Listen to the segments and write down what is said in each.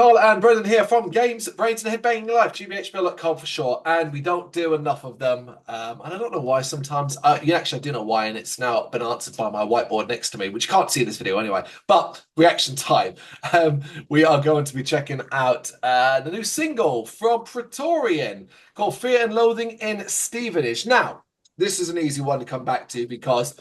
Carl and Brendan here from Brrrains A Head-Banging Life, gbhblofficial for short, and we don't do enough of them. And I don't know why sometimes. Actually, I do know why, and it's now been answered by my whiteboard next to me, which you can't see in this video anyway. But reaction time. We are going to be checking out the new single from Praetorian called Fear and Loathing in Stevenage. Now, this is an easy one to come back to because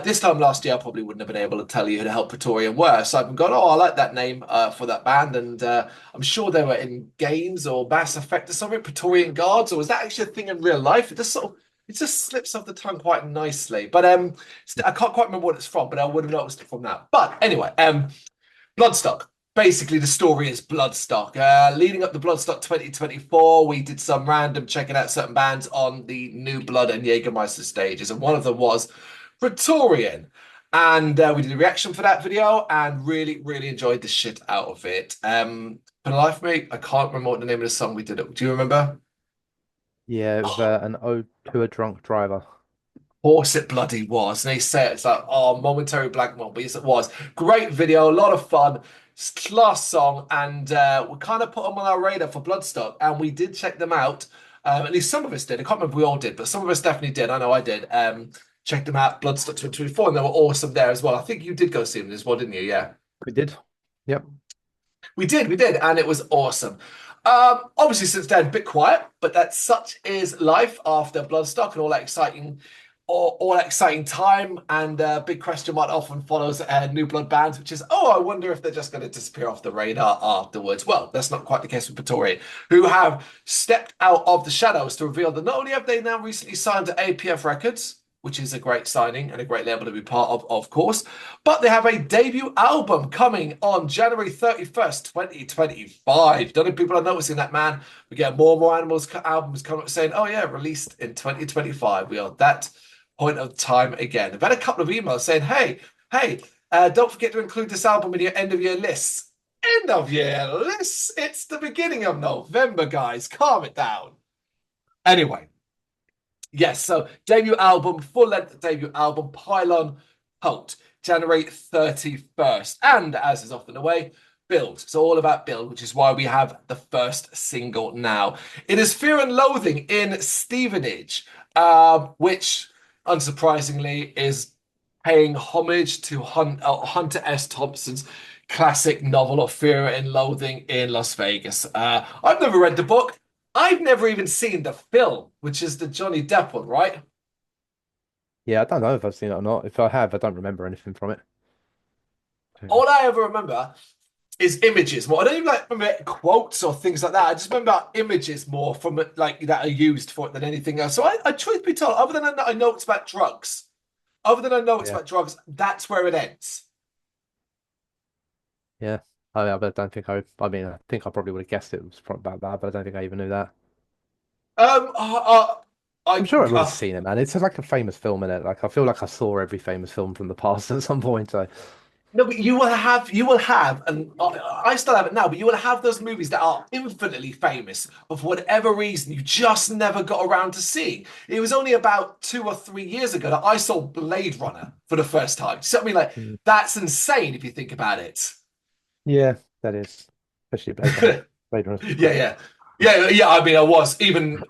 this time last year, I probably wouldn't have been able to tell you who the hell Praetorian were. So I've been going, oh, I like that name for that band. And I'm sure they were in games or Mass Effect or something, Praetorian Guards, or was that actually a thing in real life? It just slips off the tongue quite nicely. But I can't quite remember what it's from, but I would have noticed it from that. But anyway, Bloodstock. Basically, the story is Bloodstock. Leading up to Bloodstock 2024, we did some random checking out certain bands on the New Blood and Jägermeister stages, and one of them was Praetorian. And we did a reaction for that video and really, really enjoyed the shit out of it. For the life of me, I can't remember what the name of the song we did. Do you remember? Yeah, it was an ode to a drunk driver. Of course it bloody was. And they say it's like, oh, momentary blank moment. But yes, it was. Great video, a lot of fun, class song. And we kind of put them on our radar for Bloodstock. And we did check them out. At least some of us did. I can't remember if we all did, but some of us definitely did. I know I did. Check them out, Bloodstock 2024, and they were awesome there as well. I think you did go see them as well, didn't you? Yeah. We did. Yep. We did, and it was awesome. Obviously, since then, a bit quiet, but that such is life after Bloodstock and all that exciting time. And big question mark often follows New Blood bands, which is, oh, I wonder if they're just going to disappear off the radar afterwards. Well, that's not quite the case with Praetorian, who have stepped out of the shadows to reveal that not only have they now recently signed to APF Records, which is a great signing and a great label to be part of course. But they have a debut album coming on January 31st, 2025. Don't know if people are noticing that, man. We get more and more albums coming up saying, oh yeah, released in 2025. We are at that point of time again. I've had a couple of emails saying, hey, don't forget to include this album in your end of year lists. End of year lists? It's the beginning of November, guys. Calm it down. Anyway. Yes, so debut album, full-length debut album, Pylon Cult, January 31st. And as is often the way, build. It's all about build, which is why we have the first single now. It is Fear and Loathing in Stevenage, which, unsurprisingly, is paying homage to Hunter S. Thompson's classic novel of Fear and Loathing in Las Vegas. I've never read the book. I've never even seen the film, which is the Johnny Depp one, right? Yeah, I don't know if I've seen it or not. If I have, I don't remember anything from it. All I ever remember is images. Well, I don't even remember quotes or things like that. I just remember images more from like that are used for it than anything else. So I truth be told, other than I know it's about drugs, Yeah, that's where it ends. yeah. I don't think I mean, I think I probably would have guessed it was about that, but I don't think I even knew that. Um, uh, I'm sure I, everyone's seen it, man. It's like a famous film in it. Like I feel like I saw every famous film from the past at some point. So No, but you will have, and I still have it now, but you will have those movies that are infinitely famous, but for whatever reason, you just never got around to seeing. It was only about 2 or 3 years ago that I saw Blade Runner for the first time. So I mean, like, mm, that's insane if you think about it. yeah, that is especially Blade Runner. Blade Runner's Yeah, great. yeah. I mean, I was even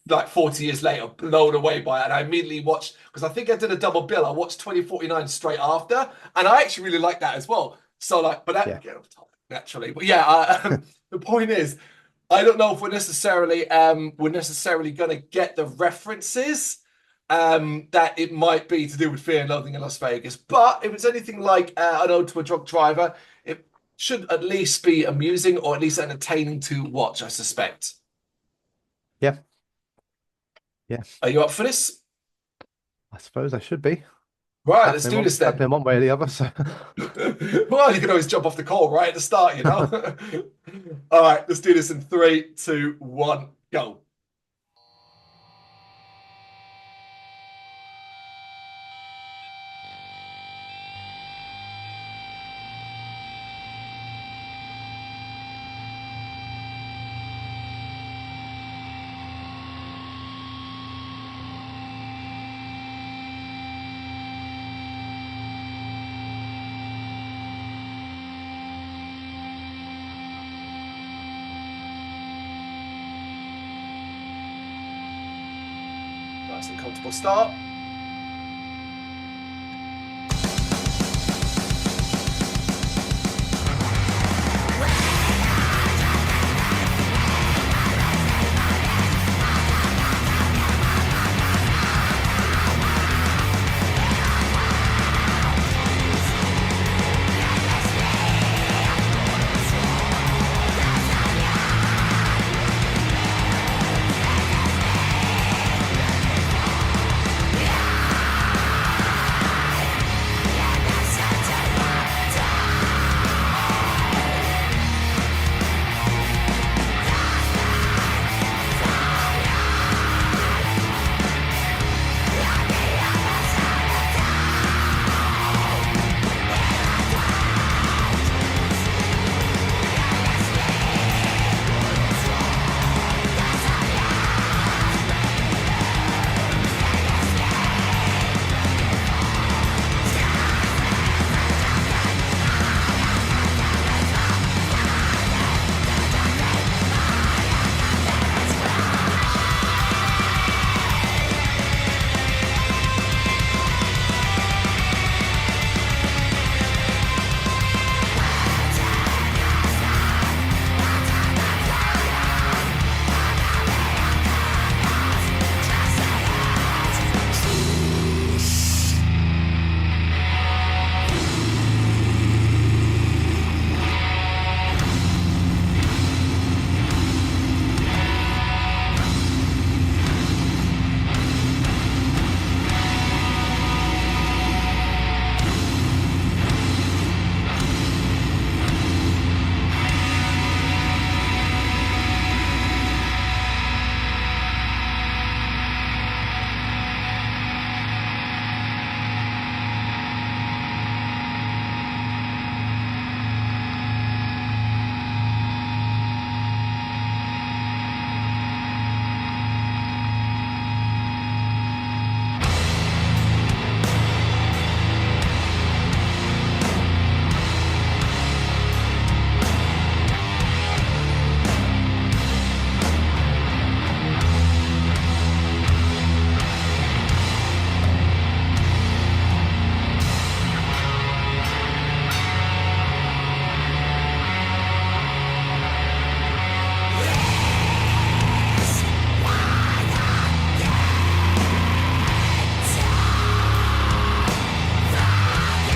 like 40 years later blown away by it. And I immediately watched, because I think I did a double bill. I watched 2049 straight after, and I actually really like that as well. So, like, but that Yeah. get off topic naturally. But yeah, the point is, I don't know if we're necessarily going to get the references that it might be to do with Fear and Loathing in Las Vegas. But if it's anything like an ode to a drunk driver, it should at least be amusing or at least entertaining to watch, I suspect. Yeah. Yeah. Are you up for this? I suppose I should be. Right, let's do this then. Happening one way or the other. So Well, you can always jump off the call right at the start, you know? All right, let's do this in three, two, one, go. nice and comfortable start.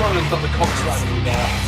Roland's got the cops running there.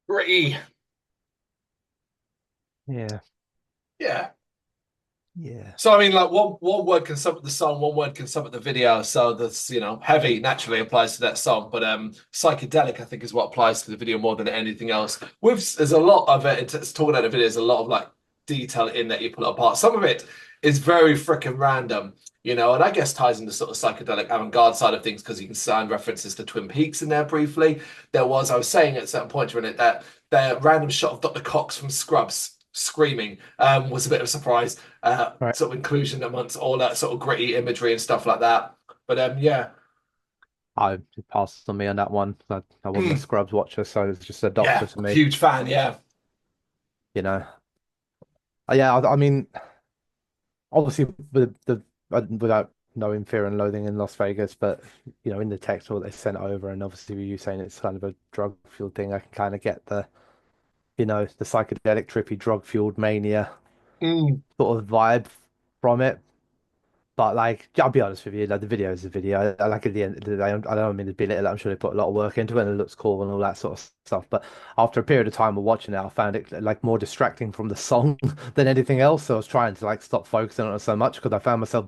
Gritty. Yeah. Yeah. Yeah. So I mean, like one word can sum up the song, one word can sum up the video. So that's heavy naturally applies to that song, but psychedelic I think is what applies to the video more than anything else. There's a lot of it. It's talking about the video. There's a lot of like detail in that you pull apart. Some of it is very freaking random, and I guess ties into sort of psychedelic avant-garde side of things because you can find references to Twin Peaks in there briefly. I was saying at a certain point during it that the random shot of Dr. Cox from Scrubs screaming was a bit of a surprise. Sort of inclusion amongst all that sort of gritty imagery and stuff like that. But yeah. I it passed on me on that one. I wasn't a Mm, Scrubs watcher, so it's just a Doctor yeah, to me. huge fan. Yeah. You know. Yeah, I mean, obviously without knowing Fear and Loathing in Las Vegas, but in the text what they sent over, and obviously with you saying it's kind of a drug fueled thing, I can kind of get the psychedelic, trippy, drug fueled mania Mm, sort of vibe from it. But like, I'll be honest with you, like the video is a video. I like at the end of the day, I don't mean to belittle it. I'm sure they put a lot of work into it and it looks cool and all that sort of stuff. But after a period of time of watching it, I found it like more distracting from the song than anything else. So I was trying to like stop focusing on it so much because I found myself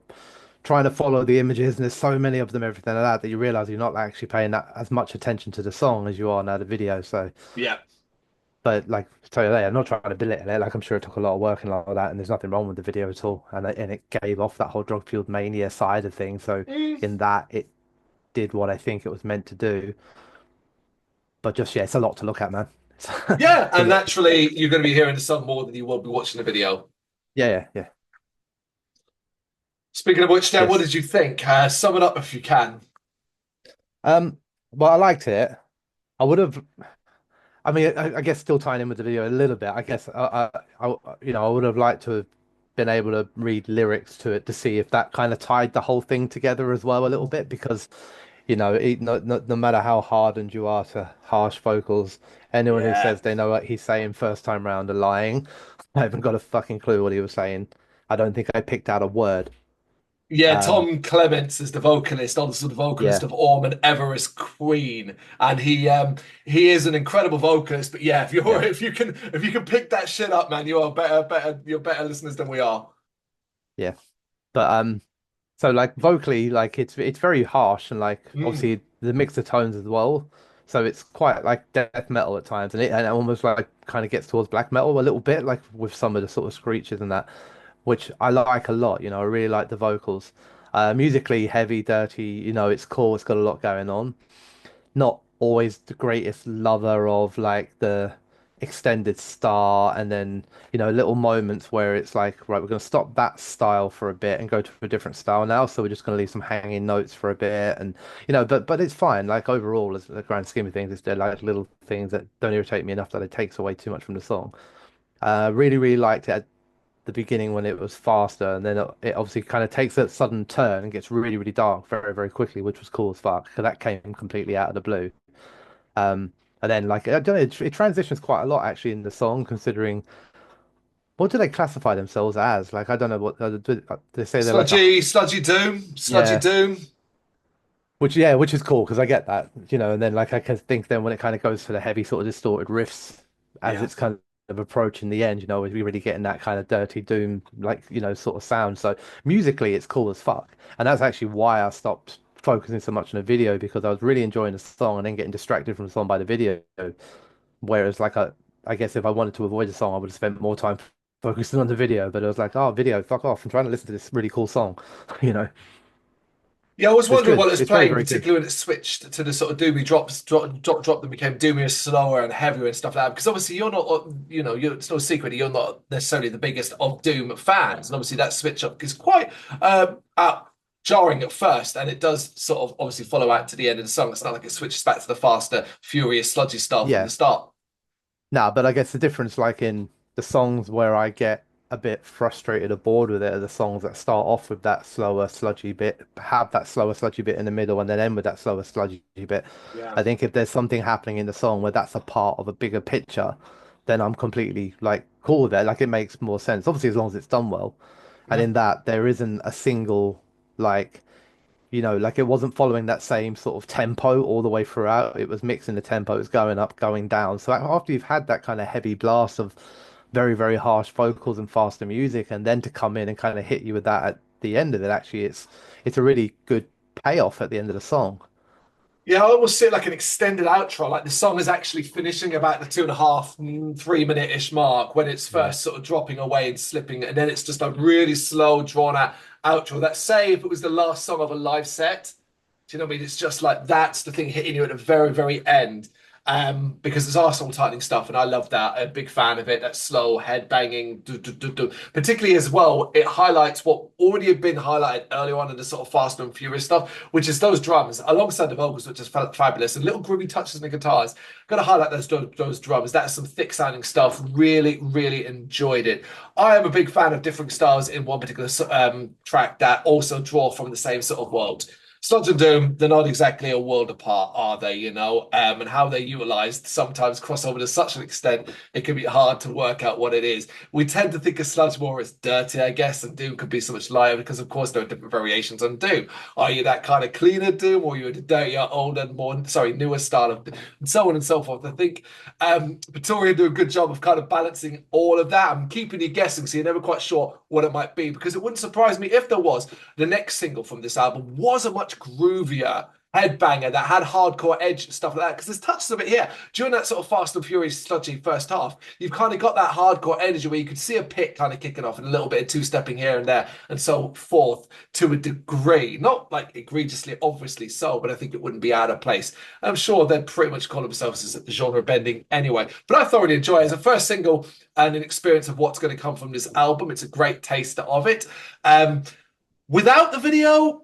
trying to follow the images and there's so many of them, everything like that, that you realize you're not actually paying that as much attention to the song as you are now the video. So, yeah. but like, so yeah, I'm not trying to belittle it. Like, I'm sure it took a lot of work and all that, and there's nothing wrong with the video at all. And it gave off that whole drug fueled mania side of things. So Mm. in that, it did what I think it was meant to do. But just yeah, it's a lot to look at, man. It's, Yeah, it's a and lot. naturally, you're going to be hearing the song more than you will be watching the video. Yeah, yeah, yeah. Speaking of which, Dan, what Yes. did you think? Sum it up if you can. Well, I liked it. I would have. I mean, I guess still tying in with the video a little bit. I guess I would have liked to have been able to read lyrics to it to see if that kind of tied the whole thing together as well a little bit because no matter how hardened you are to harsh vocals, anyone who Yeah. says they know what he's saying first time round are lying. I haven't got a fucking clue what he was saying. I don't think I picked out a word. Yeah, Um, Tom Clements is the vocalist, also the vocalist yeah, of Orme and Everest Queen, and he is an incredible vocalist. But yeah, yeah, if you can pick that shit up, man, you are you're better listeners than we are. yeah. But so like vocally, like it's very harsh and like Mm, obviously the mix of tones as well. So it's quite like death metal at times, and it almost like kind of gets towards black metal a little bit, like with some of the sort of screeches and that, which I like a lot. I really like the vocals. Musically heavy, dirty. It's cool. It's got a lot going on. Not always the greatest lover of like the extended star and then little moments where it's like right, we're going to stop that style for a bit and go to a different style now, so we're just going to leave some hanging notes for a bit. And but it's fine, like overall as the grand scheme of things, it's they're like little things that don't irritate me enough that it takes away too much from the song. Really liked it at the beginning when it was faster, and then it obviously kind of takes a sudden turn and gets really really dark very very quickly, which was cool as fuck because that came completely out of the blue. And then like I don't know, it transitions quite a lot actually in the song, considering what do they classify themselves as? Like I don't know what they say they're like a sludgy yeah, doom. which is cool because I get that, and then like I can think then when it kind of goes for the heavy sort of distorted riffs as Yeah. it's kind of approaching the end, we're really getting that kind of dirty doom like sort of sound. So musically it's cool as fuck, and that's actually why I stopped focusing so much on the video because I was really enjoying the song and then getting distracted from the song by the video. Whereas, like, I guess if I wanted to avoid the song, I would have spent more time focusing on the video. But it was like, oh, video, fuck off! I'm trying to listen to this really cool song, you know. Yeah, I was But it's wondering good. what it was It's very, playing, very good. particularly when it switched to the sort of doomy drop that became doomier, slower, and heavier and stuff like that. Because obviously you're not, it's no secret you're not necessarily the biggest of Doom fans, and obviously that switch up is quite out jarring at first, and it does sort of obviously follow out to the end of the song. It's not like it switches back to the faster, furious, sludgy style from the Yeah. start. Nah, but I guess the difference, like in the songs where I get a bit frustrated or bored with it, are the songs that start off with that slower, sludgy bit, have that slower, sludgy bit in the middle, and then end with that slower, sludgy bit. Yeah. I think if there's something happening in the song where that's a part of a bigger picture, then I'm completely like cool with it. Like it makes more sense. Obviously, as long as it's done well. And Mm. in that, there isn't a single like like it wasn't following that same sort of tempo all the way throughout. It was mixing the tempo, it was going up, going down. So after you've had that kind of heavy blast of very, very harsh vocals and faster music, and then to come in and kind of hit you with that at the end of it, actually, it's a really good payoff at the end of the song. Yeah, I almost see it like an extended outro. Like the song is actually finishing about the 2.5, 3 minute-ish mark when it's Yeah. first sort of dropping away and slipping, and then it's just a really slow, drawn out outro. That say if it was the last song of a live set, do you know what I mean? It's just like that's the thing hitting you at the very, very end. because it's arsehole tightening stuff, and I love that. A big fan of it. That slow head banging, particularly as well. It highlights what already had been highlighted earlier on in the sort of Fast and Furious stuff, which is those drums alongside the vocals, which is fabulous, and little groovy touches in the guitars. Got to highlight those drums. That is some thick sounding stuff. Really, really enjoyed it. I am a big fan of different styles in one particular track that also draw from the same sort of world. Sludge and Doom, they're not exactly a world apart, are they? And how they're utilized sometimes cross over to such an extent, it can be hard to work out what it is. We tend to think of Sludge more as dirty, I guess, and Doom could be so much lighter because, of course, there are different variations on Doom. Are you that kind of cleaner Doom, or are you a dirtier, older, newer style of Doom, and so on and so forth? I think Praetorian do a good job of kind of balancing all of that and keeping you guessing, so you're never quite sure what it might be. Because it wouldn't surprise me if there was. The next single from this album was a much groovier headbanger that had hardcore edge and stuff like that, because there's touches of it here during that sort of Fast and Furious sludgy first half. You've kind of got that hardcore energy where you could see a pick kind of kicking off and a little bit of two-stepping here and there and so forth, to a degree, not like egregiously obviously so, but I think it wouldn't be out of place. I'm sure they'd pretty much call themselves as genre bending anyway, but I thoroughly enjoy it as a first single and an experience of what's going to come from this album. It's a great taster of it. Without the video,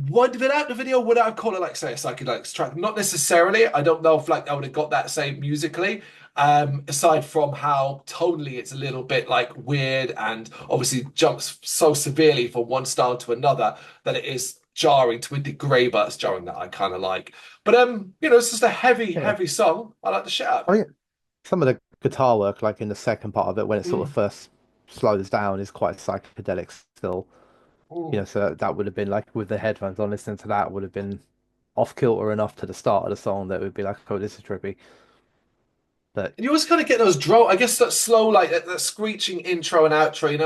would I call it, like, say, a psychedelics track? Not necessarily. I don't know if, like, I would have got that same musically, aside from how tonally it's a little bit like weird and obviously jumps so severely from one style to another that it is jarring to a degree, but it's jarring that I kind of like. But it's just a heavy song. I like the shit out. I think some of the guitar work, like in the second part of it, when it sort of first slows down, is quite psychedelic still. So that would have been like, with the headphones on, listening to that would have been off kilter enough to the start of the song that would be like, oh, this is trippy. But And you always kind of get those drone, I guess, that slow, like that screeching intro and outro.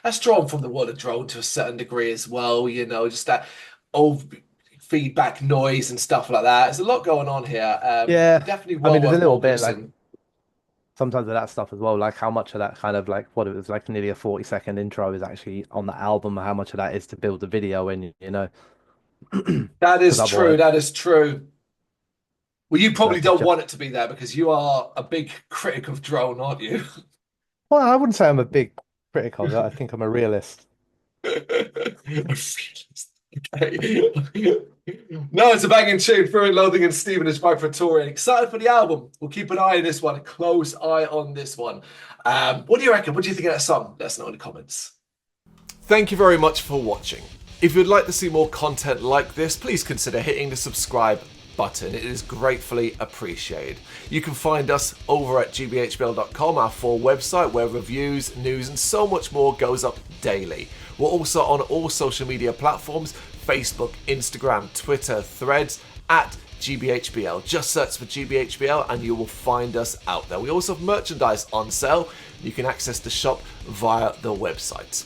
That's drawn from the world of drone to a certain degree as well. Just that old feedback noise and stuff like that. There's a lot going on here. yeah, Definitely I mean, there's a little worth bit like listening. sometimes of that stuff as well, like how much of that kind of like what it was like nearly a 40-second intro is actually on the album, and how much of that is to build the video in, That because is true. otherwise, That is true. Well, you probably like it's don't just, want it to be there because you are a big critic of drone, aren't you? well, I wouldn't say I'm a big critic of it. I think I'm a realist. Okay. No, it's a banging tune. Fear and Loathing in Stevenage by Praetorian. Excited for the album. We'll keep an eye on this one, a close eye on this one. What do you reckon? What do you think of that song? Let us know in the comments. Thank you very much for watching. If you'd like to see more content like this, please consider hitting the subscribe button. It is gratefully appreciated. You can find us over at gbhbl.com, our full website, where reviews, news, and so much more goes up daily. We're also on all social media platforms: Facebook, Instagram, Twitter, Threads, at gbhbl. Just search for gbhbl and you will find us out there. We also have merchandise on sale. You can access the shop via the website.